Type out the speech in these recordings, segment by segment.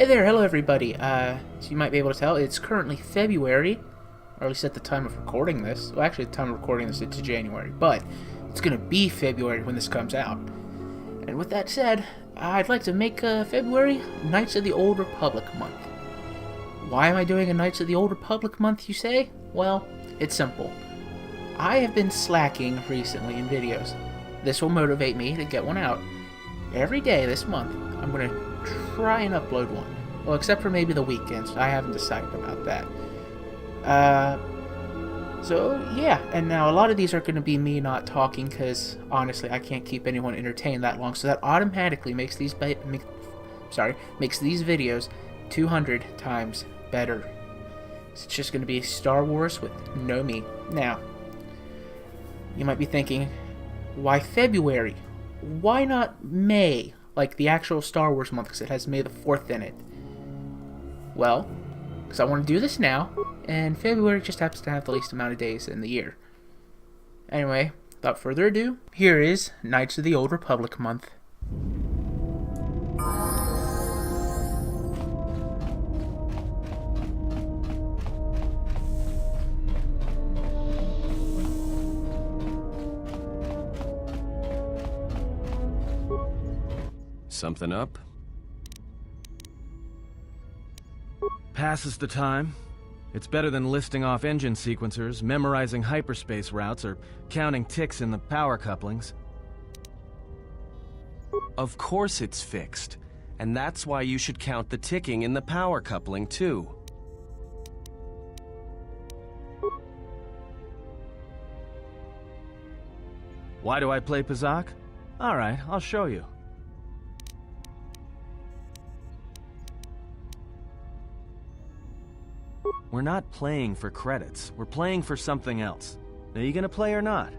Hey there, hello everybody. So you might be able to tell, it's currently February, or at least at the time of recording this. Well, actually, at the time of recording this, it's January, but it's gonna be February when this comes out. And with that said, I'd like to make February Knights of the Old Republic month. Why am I doing a Knights of the Old Republic month, you say? Well, it's simple. I have been slacking recently in videos. This will motivate me to get one out. Every day this month, I'm gonna try and upload one. Well, except for maybe the weekends. I haven't decided about that. So yeah, and now a lot of these are going to be me not talking because honestly, I can't keep anyone entertained that long. So that automatically makes these makes these videos 200 times better. It's just going to be Star Wars with no me. Now, you might be thinking, why February? Why not May? Like the actual Star Wars month, because it has May the 4th in it. Well, because I want to do this now, and February just happens to have the least amount of days in the year. Anyway, without further ado, here is Knights of the Old Republic month. Something up? Passes the time. It's better than listing off engine sequencers, memorizing hyperspace routes, or counting ticks in the power couplings. Of course it's fixed, and that's why you should count the ticking in the power coupling too. Why do I play Pazak? Alright, I'll show you. We're not playing for credits. We're playing for something else. Are you gonna play or not?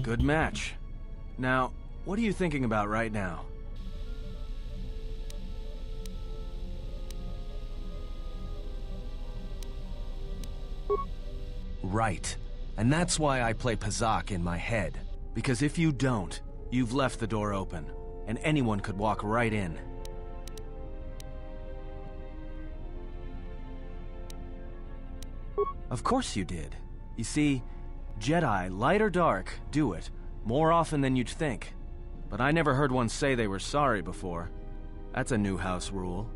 Good match. Now, what are you thinking about right now? Right. And that's why I play Pazak in my head. Because if you don't, you've left the door open, and anyone could walk right in. Of course you did. You see, Jedi, light or dark, do it, more often than you'd think. But I never heard one say they were sorry before. That's a new house rule.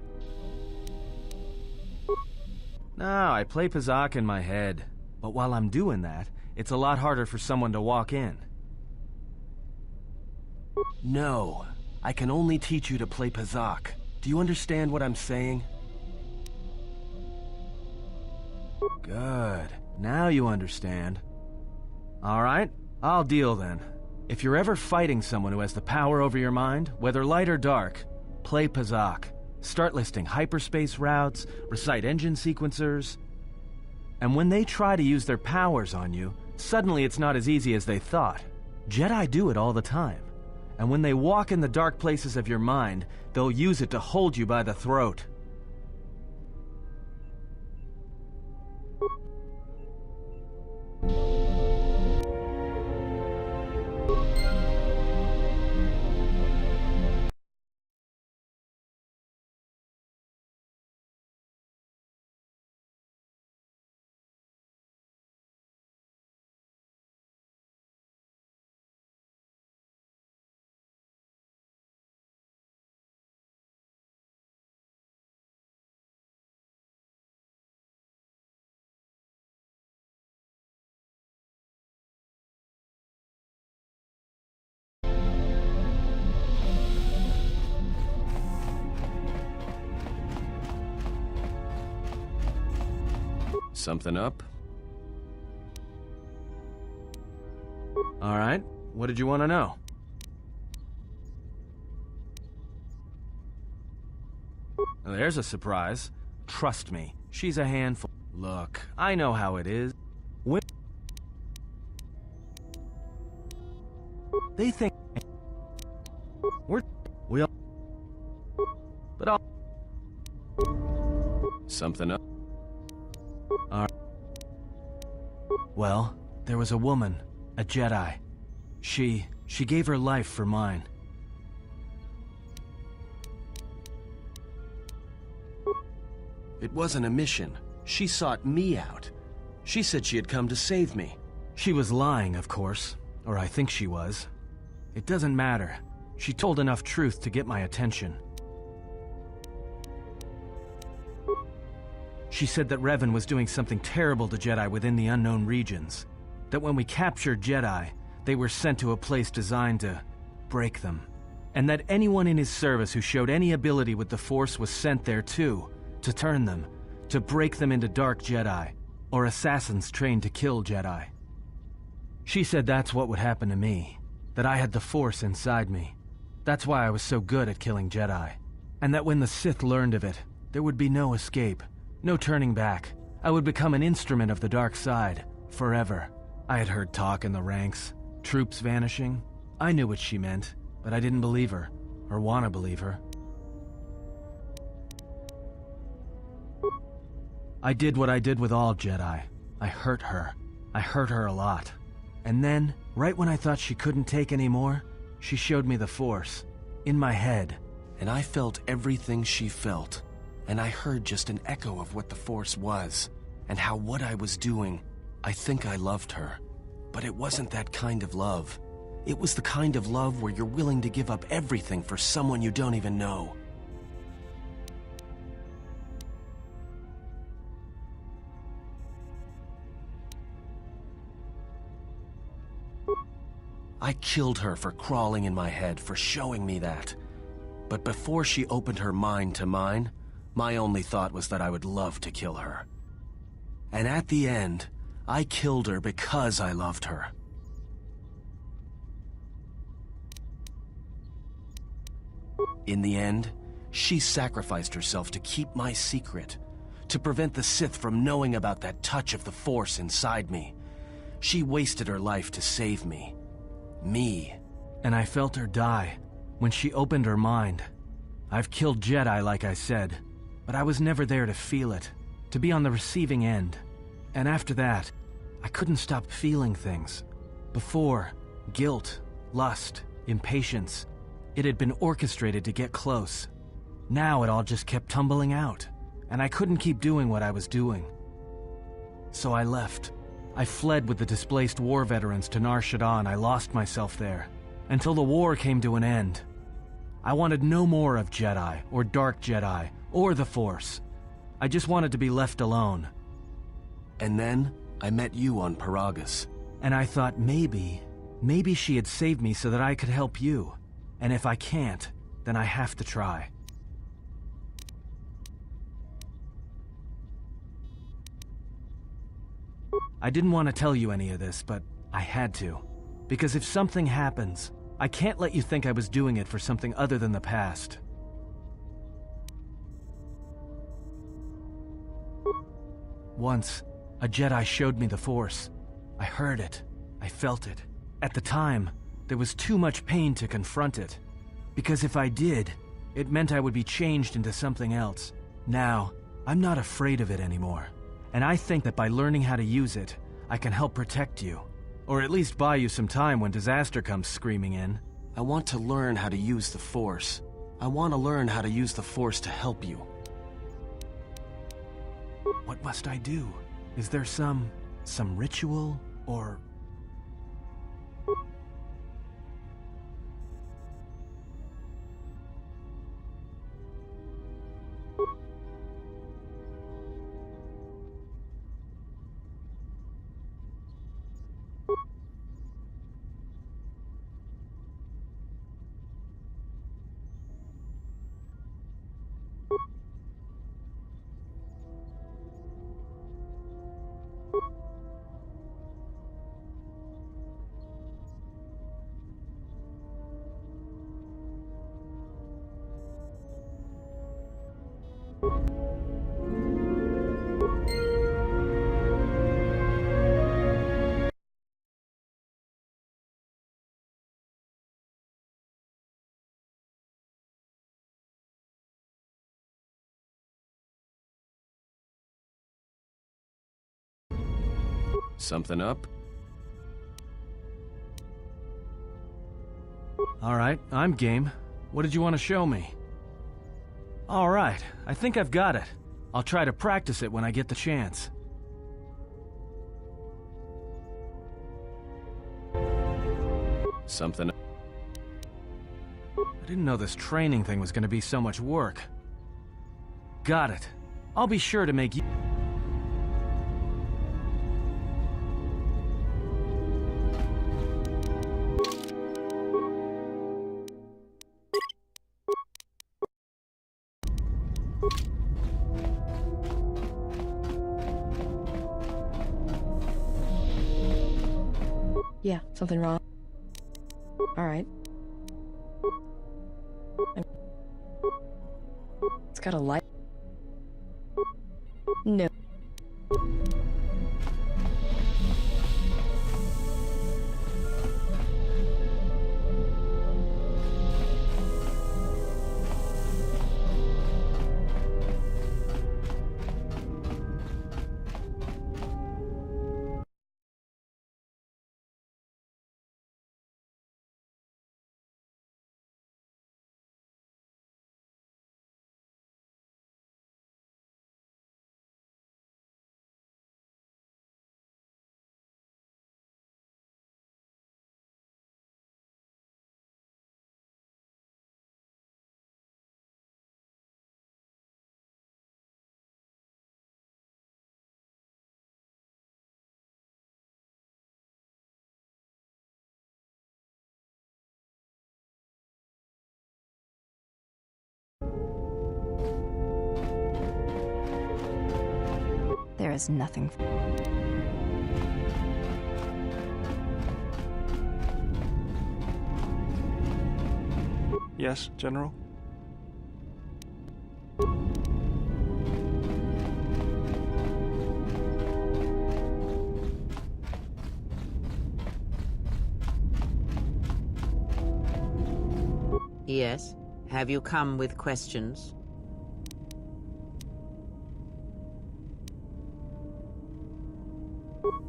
No, I play Pazak in my head. But while I'm doing that, it's a lot harder for someone to walk in. No, I can only teach you to play Pazak. Do you understand what I'm saying? Good. Now you understand. Alright, I'll deal then. If you're ever fighting someone who has the power over your mind, whether light or dark, play Pazak. Start listing hyperspace routes, recite engine sequencers, And when they try to use their powers on you, suddenly it's not as easy as they thought. Jedi do it all the time. And when they walk in the dark places of your mind, they'll use it to hold you by the throat. Something up? All right, what did you want to know? There's a surprise. Trust me, she's a handful. Look, I know how it is. They think we'll but I'll something up. Well, there was a woman, a Jedi. She gave her life for mine. It wasn't a mission. She sought me out. She said she had come to save me. She was lying, of course. Or I think she was. It doesn't matter. She told enough truth to get my attention. She said that Revan was doing something terrible to Jedi within the unknown regions. That when we captured Jedi, they were sent to a place designed to break them. And that anyone in his service who showed any ability with the Force was sent there too, to turn them, to break them into dark Jedi, or assassins trained to kill Jedi. She said that's what would happen to me, that I had the Force inside me. That's why I was so good at killing Jedi. And that when the Sith learned of it, there would be no escape. No turning back. I would become an instrument of the dark side, forever. I had heard talk in the ranks, troops vanishing. I knew what she meant, but I didn't believe her, or want to believe her. I did what I did with all Jedi. I hurt her. I hurt her a lot. And then, right when I thought she couldn't take any more, she showed me the Force, in my head. And I felt everything she felt. And I heard just an echo of what the Force was, and how what I was doing, I think I loved her. But it wasn't that kind of love. It was the kind of love where you're willing to give up everything for someone you don't even know. I killed her for crawling in my head, for showing me that. But before she opened her mind to mine, my only thought was that I would love to kill her. And at the end, I killed her because I loved her. In the end, she sacrificed herself to keep my secret, to prevent the Sith from knowing about that touch of the Force inside me. She wasted her life to save me. Me. And I felt her die when she opened her mind. I've killed Jedi, like I said. But I was never there to feel it, to be on the receiving end. And after that, I couldn't stop feeling things. Before, guilt, lust, impatience. It had been orchestrated to get close. Now it all just kept tumbling out, and I couldn't keep doing what I was doing. So I left. I fled with the displaced war veterans to Nar Shaddaa. I lost myself there, until the war came to an end. I wanted no more of Jedi, or Dark Jedi, or the Force. I just wanted to be left alone. And then, I met you on Paragus. And I thought maybe she had saved me so that I could help you. And if I can't, then I have to try. I didn't want to tell you any of this, but I had to. Because if something happens, I can't let you think I was doing it for something other than the past. Once, A Jedi showed me the Force. I heard it. I felt it. At the time, there was too much pain to confront it. Because if I did, it meant I would be changed into something else. Now, I'm not afraid of it anymore. And I think that by learning how to use it, I can help protect you. Or at least buy you some time when disaster comes screaming in. I want to learn how to use the Force. I want to learn how to use the Force to help you. What must I do? Is there some ritual, or... Something up? Alright, I'm game. What did you want to show me? Alright, I think I've got it. I'll try to practice it when I get the chance. Something... I didn't know this training thing was going to be so much work. Got it. I'll be sure to make you... Yeah, something wrong. Alright. It's got a light. No. There is nothing. Yes, General? Yes? Have you come with questions?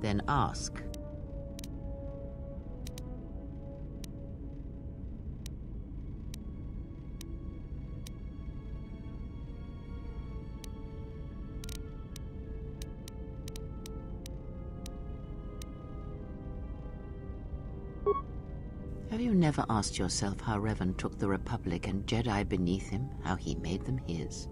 Then ask. Have you never asked yourself how Revan took the Republic and Jedi beneath him, how he made them his?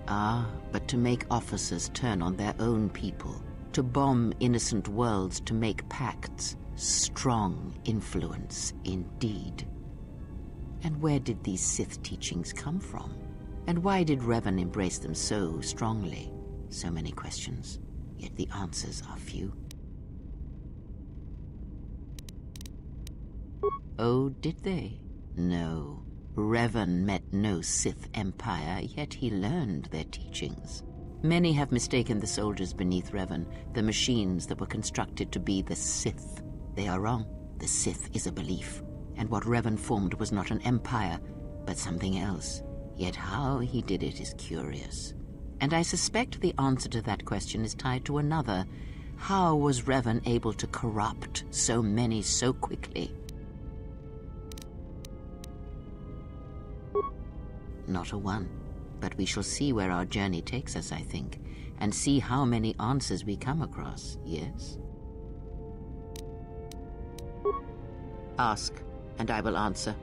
Ah, but to make officers turn on their own people, to bomb innocent worlds, to make pacts, strong influence indeed. And where did these Sith teachings come from? And why did Revan embrace them so strongly? So many questions, yet the answers are few. Oh, did they? No. Revan met no Sith Empire, yet he learned their teachings. Many have mistaken the soldiers beneath Revan, the machines that were constructed to be the Sith. They are wrong. The Sith is a belief, and what Revan formed was not an empire, but something else. Yet how he did it is curious. And I suspect the answer to that question is tied to another. How was Revan able to corrupt so many so quickly? Not a one. But we shall see where our journey takes us, I think, and see how many answers we come across, yes? Ask, and I will answer.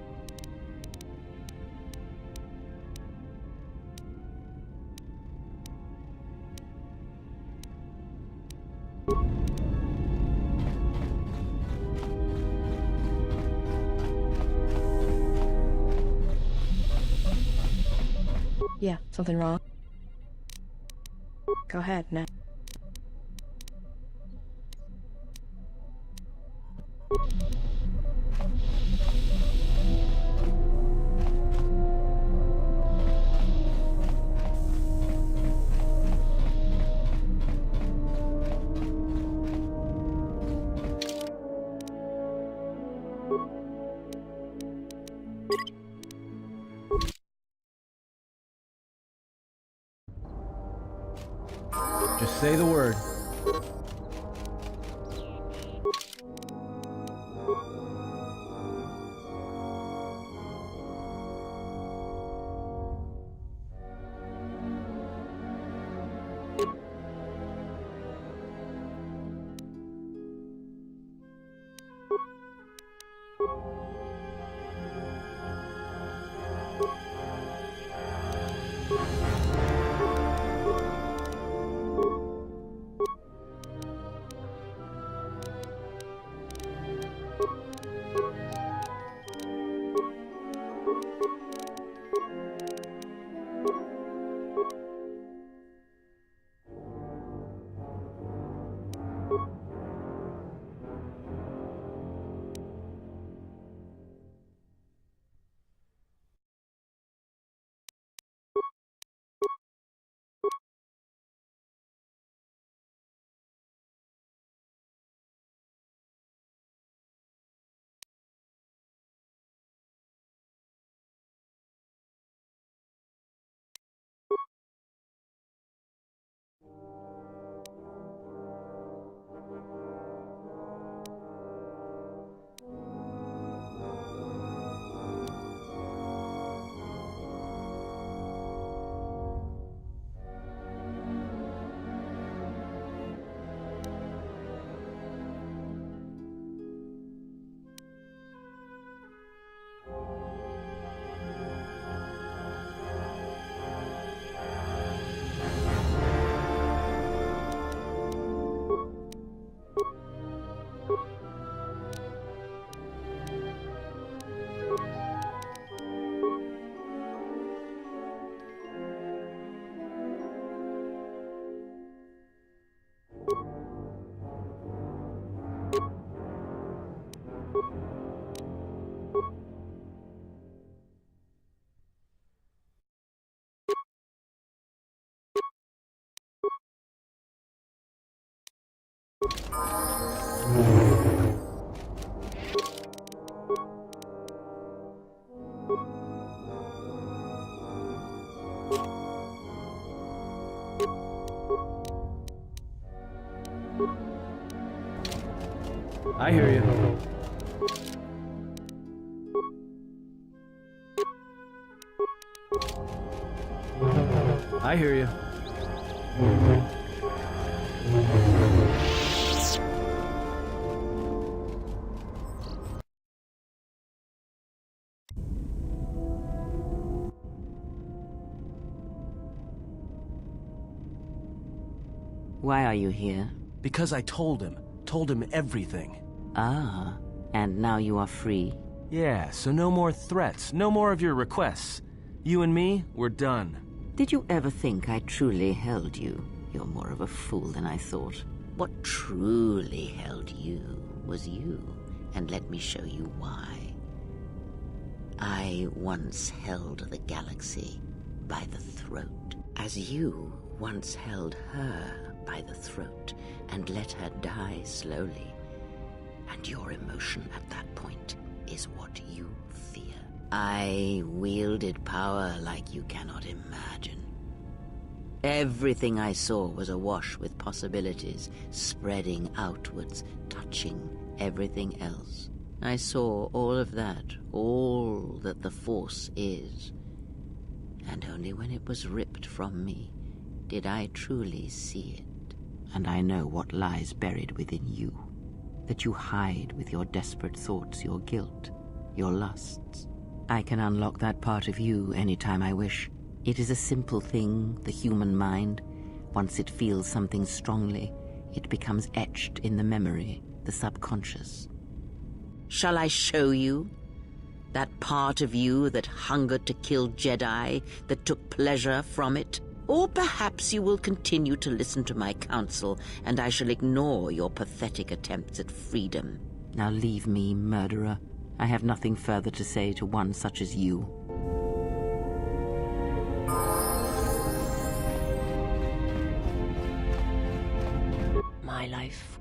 Yeah, something wrong? Go ahead now. Just say the word. I hear you. I hear you. Why are you here? Because I told him everything. Ah, and now you are free? Yeah, so no more threats, no more of your requests. You and me, we're done. Did you ever think I truly held you? You're more of a fool than I thought. What truly held you was you, and let me show you why. I once held the galaxy by the throat, as you once held her by the throat and let her die slowly. And your emotion at that point is what you fear. I wielded power like you cannot imagine. Everything I saw was awash with possibilities, spreading outwards, touching everything else. I saw all of that, all that the Force is. And only when it was ripped from me did I truly see it. And I know what lies buried within you, that you hide with your desperate thoughts, your guilt, your lusts. I can unlock that part of you anytime I wish. It is a simple thing, the human mind. Once it feels something strongly, it becomes etched in the memory, the subconscious. Shall I show you? That part of you that hungered to kill Jedi, that took pleasure from it? Or perhaps you will continue to listen to my counsel, and I shall ignore your pathetic attempts at freedom. Now leave me, murderer. I have nothing further to say to one such as you. My life.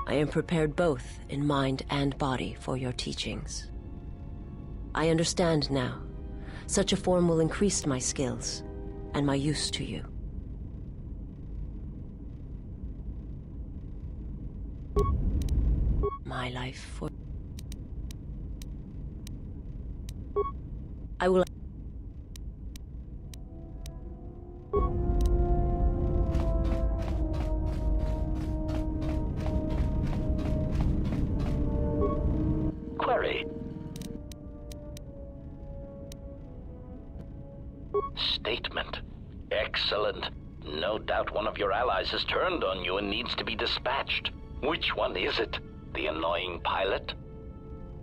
I am prepared both in mind and body for your teachings. I understand now. Such a form will increase my skills and my use to you. My life for... I will... Query. Statement. Excellent. No doubt one of your allies has turned on you and needs to be dispatched. Which one is it? The annoying pilot?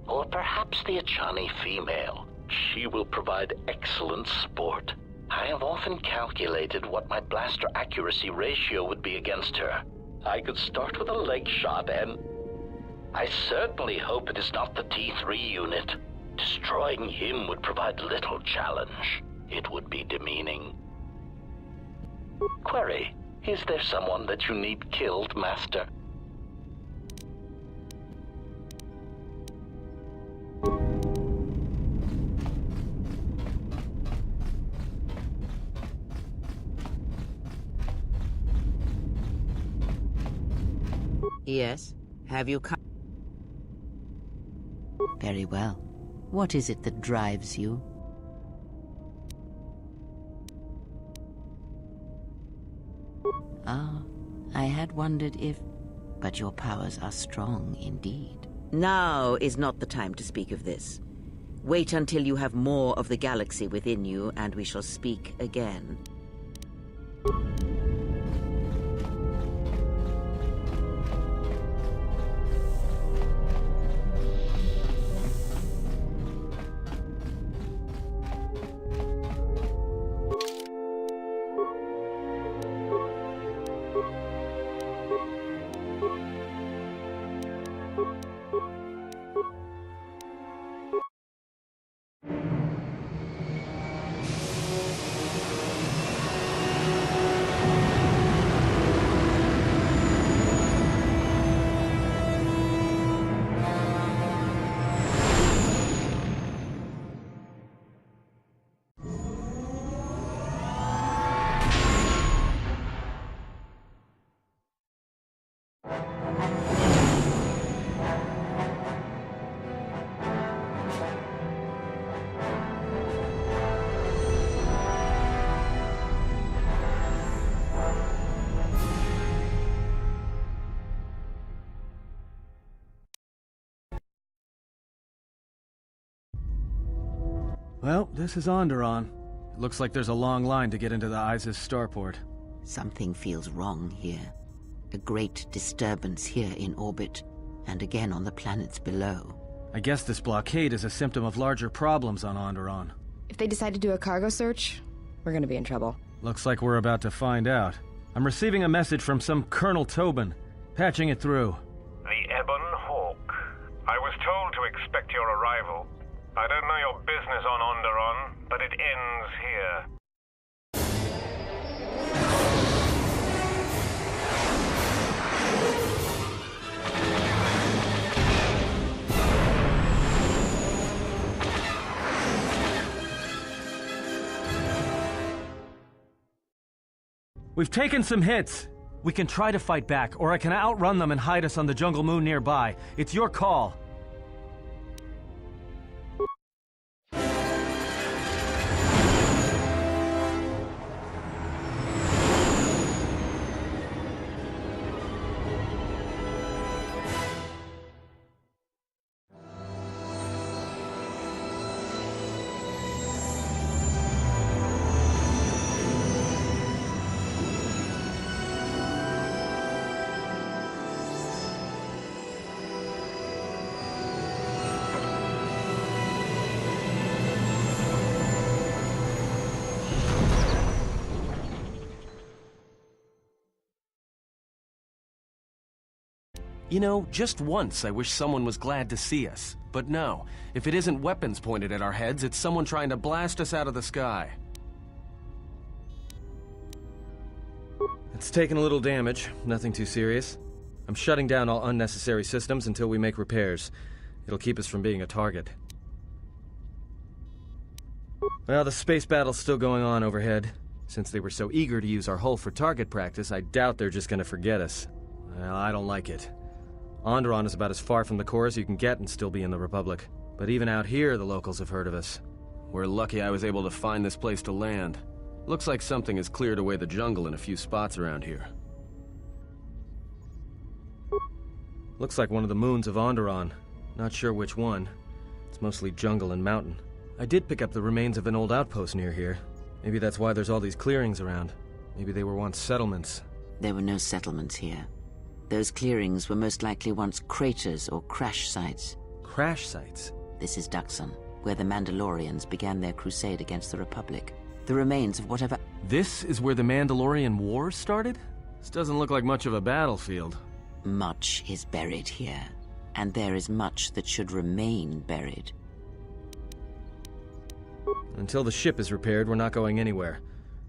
Or perhaps the Achani female? She will provide excellent sport. I have often calculated what my blaster accuracy ratio would be against her. I could start with a leg shot and... I certainly hope it is not the T3 unit. Destroying him would provide little challenge. It would be demeaning. Query. Is there someone that you need killed, Master? Yes? Have you come? Very well. What is it that drives you? Ah, I had wondered if... But your powers are strong indeed. Now is not the time to speak of this. Wait until you have more of the galaxy within you, and we shall speak again. Well, this is Onderon. It looks like there's a long line to get into the Isis starport. Something feels wrong here. A great disturbance here in orbit, and again on the planets below. I guess this blockade is a symptom of larger problems on Onderon. If they decide to do a cargo search, we're gonna be in trouble. Looks like we're about to find out. I'm receiving a message from some Colonel Tobin. Patching it through. The Ebon Hawk. I was told to expect your arrival. I don't know your business on Onderon, but it ends here. We've taken some hits. We can try to fight back, or I can outrun them and hide us on the jungle moon nearby. It's your call. You know, just once I wish someone was glad to see us. But no, if it isn't weapons pointed at our heads, it's someone trying to blast us out of the sky. It's taken a little damage, nothing too serious. I'm shutting down all unnecessary systems until we make repairs. It'll keep us from being a target. Well, the space battle's still going on overhead. Since they were so eager to use our hull for target practice, I doubt they're just gonna forget us. Well, I don't like it. Onderon is about as far from the core as you can get and still be in the Republic. But even out here, the locals have heard of us. We're lucky I was able to find this place to land. Looks like something has cleared away the jungle in a few spots around here. Looks like one of the moons of Onderon. Not sure which one. It's mostly jungle and mountain. I did pick up the remains of an old outpost near here. Maybe that's why there's all these clearings around. Maybe they were once settlements. There were no settlements here. Those clearings were most likely once craters or crash sites. Crash sites? This is Duxon, where the Mandalorians began their crusade against the Republic. The remains of whatever... This is where the Mandalorian Wars started? This doesn't look like much of a battlefield. Much is buried here, and there is much that should remain buried. Until the ship is repaired, we're not going anywhere.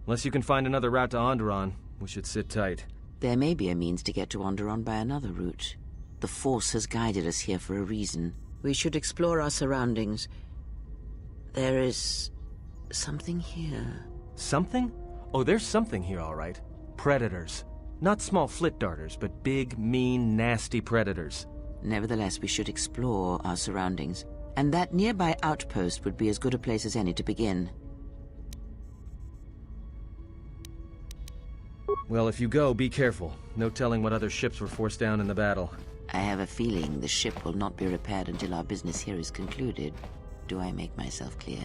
Unless you can find another route to Onderon, we should sit tight. There may be a means to get to Onderon by another route. The Force has guided us here for a reason. We should explore our surroundings. There is... something here. Something? Oh, there's something here, all right. Predators. Not small flit darters, but big, mean, nasty predators. Nevertheless, we should explore our surroundings. And that nearby outpost would be as good a place as any to begin. Well, if you go, be careful. No telling what other ships were forced down in the battle. I have a feeling the ship will not be repaired until our business here is concluded. Do I make myself clear?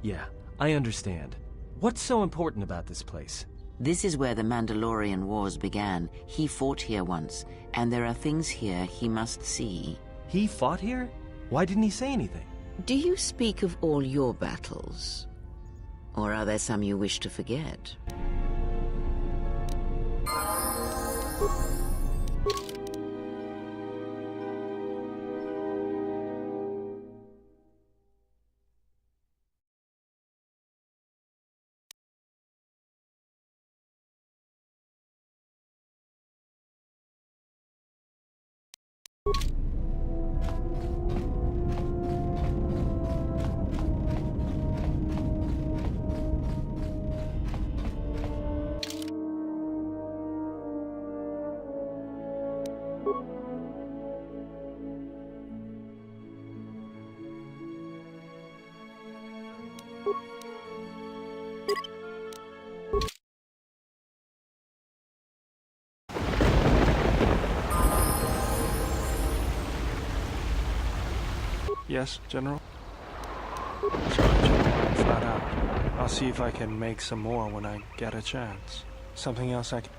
Yeah, I understand. What's so important about this place? This is where the Mandalorian Wars began. He fought here once, and there are things here he must see. He fought here? Why didn't he say anything? Do you speak of all your battles? Or are there some you wish to forget? Yes, General? Sorry, General, I'm flat out. I'll see if I can make some more when I get a chance. Something else I can...